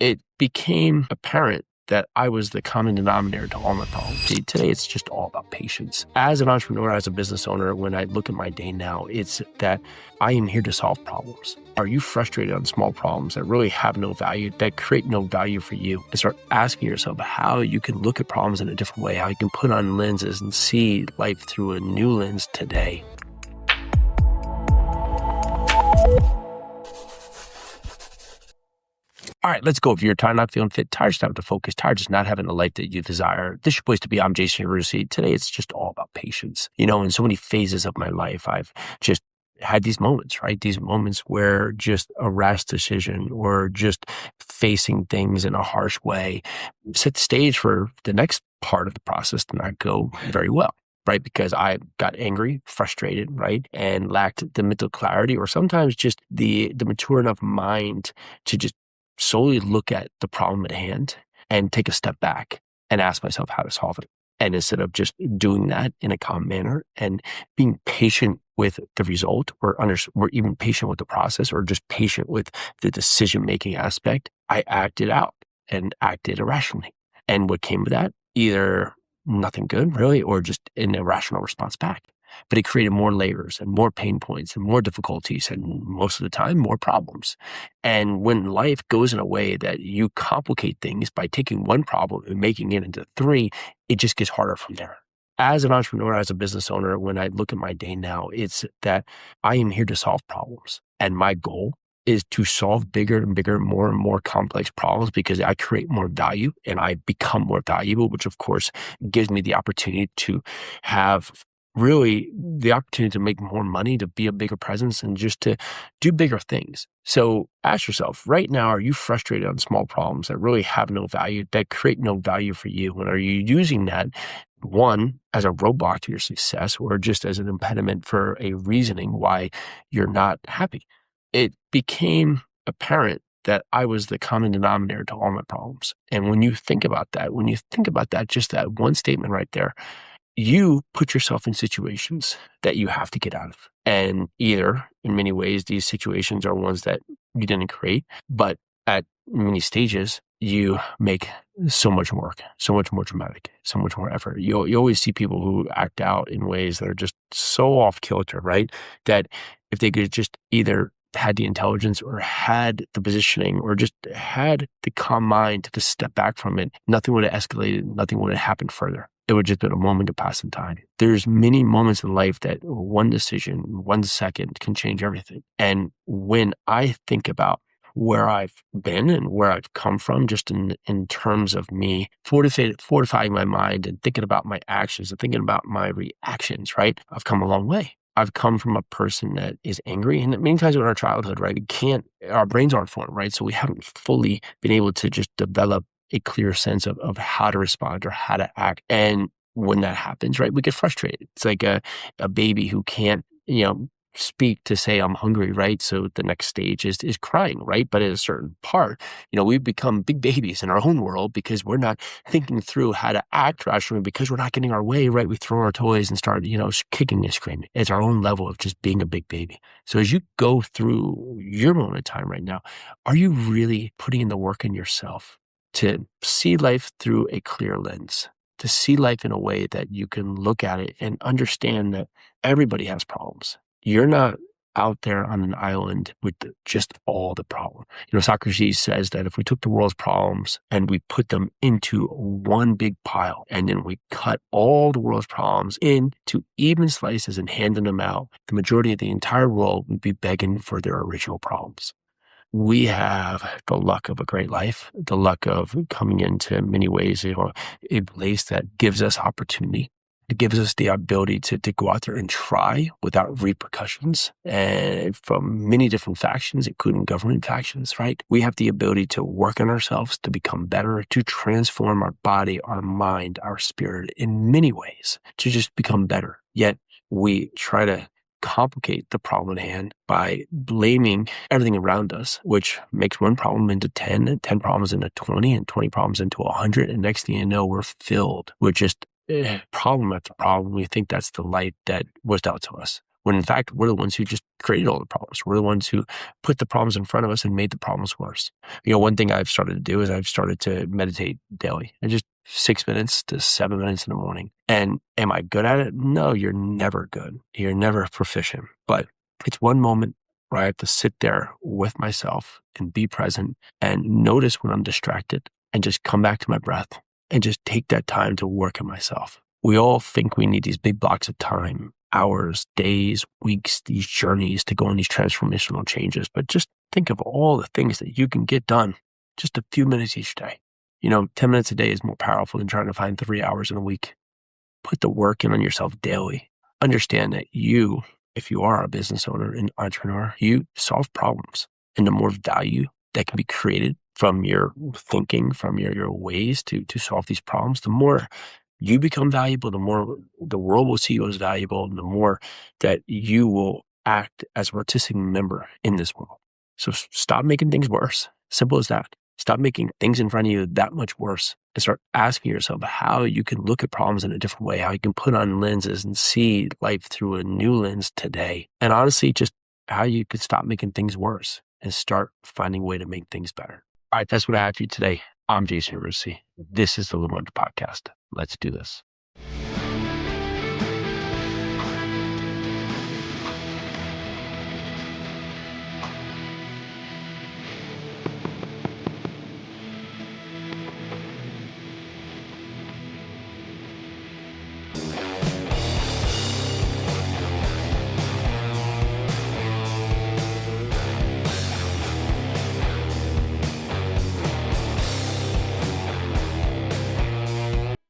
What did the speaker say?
it became apparent that I was the common denominator to all my problems. See, today, it's just all about patience. As an entrepreneur, as a business owner, when I look at my day now, it's that I am here to solve problems. Are you frustrated on small problems that really have no value, that create no value for you? And start asking yourself how you can look at problems in a different way, how you can put on lenses and see life through a new lens today. All right, let's go. If you're tired, not feeling fit, tired, just not to focus, tired, just not having the life that you desire, this is your place to be. I'm Jason Yarusi. Today, it's just all about patience. In so many phases of my life, I've just had these moments, right? These moments where just a rash decision or just facing things in a harsh way set the stage for the next part of the process to not go very well. Right? Because I got angry, frustrated, right? And lacked the mental clarity or sometimes just the mature enough mind to just solely look at the problem at hand and take a step back and ask myself how to solve it. And instead of just doing that in a calm manner and being patient with the result or even patient with the process or just patient with the decision-making aspect, I acted out and acted irrationally. And what came with that? Either nothing good, really, or just an irrational response back. But it created more layers and more pain points and more difficulties and most of the time, more problems. And when life goes in a way that you complicate things by taking one problem and making it into three, it just gets harder from there. As an entrepreneur, as a business owner, when I look at my day now, it's that I am here to solve problems. And my goal is to solve bigger and bigger, more and more complex problems because I create more value and I become more valuable, which of course gives me the opportunity to have really the opportunity to make more money, to be a bigger presence and just to do bigger things. So ask yourself right now, are you frustrated on small problems that really have no value, that create no value for you? And are you using that, one, as a roadblock to your success or just as an impediment for a reasoning why you're not happy? It became apparent that I was the common denominator to all my problems. And when you think about that, just that one statement right there, you put yourself in situations that you have to get out of. And either, in many ways, these situations are ones that you didn't create, but at many stages, you make so much work, so much more dramatic, so much more effort. You always see people who act out in ways that are just so off kilter, right? That if they could just either had the intelligence or had the positioning or just had the calm mind to step back from it, nothing would have escalated, nothing would have happened further. It would just been a moment of passing time. There's many moments in life that one decision, 1 second can change everything. And when I think about where I've been and where I've come from, just in terms of me fortifying my mind and thinking about my actions and thinking about my reactions, right? I've come a long way. I've come from a person that is angry. And many times in our childhood, right, our brains aren't formed, right? So we haven't fully been able to just develop a clear sense of how to respond or how to act. And when that happens, right, we get frustrated. It's like a baby who can't, speak to say I'm hungry, right? So the next stage is crying, right? But at a certain part, we become big babies in our own world because we're not thinking through how to act rationally because we're not getting our way, right? We throw our toys and start, kicking and screaming. It's our own level of just being a big baby. So as you go through your moment of time right now, are you really putting in the work in yourself to see life through a clear lens, to see life in a way that you can look at it and understand that everybody has problems? You're not out there on an island with just all the problem. Socrates says that if we took the world's problems and we put them into one big pile and then we cut all the world's problems into even slices and handed them out, the majority of the entire world would be begging for their original problems. We have the luck of a great life, the luck of coming into many ways, a place that gives us opportunity. It gives us the ability to go out there and try without repercussions. And from many different factions, including government factions, right? We have the ability to work on ourselves, to become better, to transform our body, our mind, our spirit in many ways, to just become better. Yet we try to complicate the problem at hand by blaming everything around us, which makes one problem into 10, and 10 problems into 20, and 20 problems into 100. And next thing you know, we're filled with just problem after problem. We think that's the light that was dealt to us. when in fact, we're the ones who just created all the problems. We're the ones who put the problems in front of us and made the problems worse. One thing I've started to do is I've started to meditate daily, and just 6 minutes to 7 minutes in the morning. And am I good at it? No, you're never good. You're never proficient. But it's one moment where I have to sit there with myself and be present and notice when I'm distracted and just come back to my breath and just take that time to work on myself. We all think we need these big blocks of time, hours, days, weeks, these journeys to go on these transformational changes. But just think of all the things that you can get done just a few minutes each day. 10 minutes a day is more powerful than trying to find 3 hours in a week. Put the work in on yourself daily. Understand that you, if you are a business owner and entrepreneur, you solve problems. And the more value that can be created from your thinking, from your ways to solve these problems, the more you become valuable, the more the world will see you as valuable, and the more that you will act as a participating member in this world. So stop making things worse. Simple as that. Stop making things in front of you that much worse and start asking yourself how you can look at problems in a different way, how you can put on lenses and see life through a new lens today. And honestly, just how you could stop making things worse and start finding a way to make things better. All right, that's what I have for you today. I'm Jason Yarusi. This is the Lumonde Podcast. Let's do this.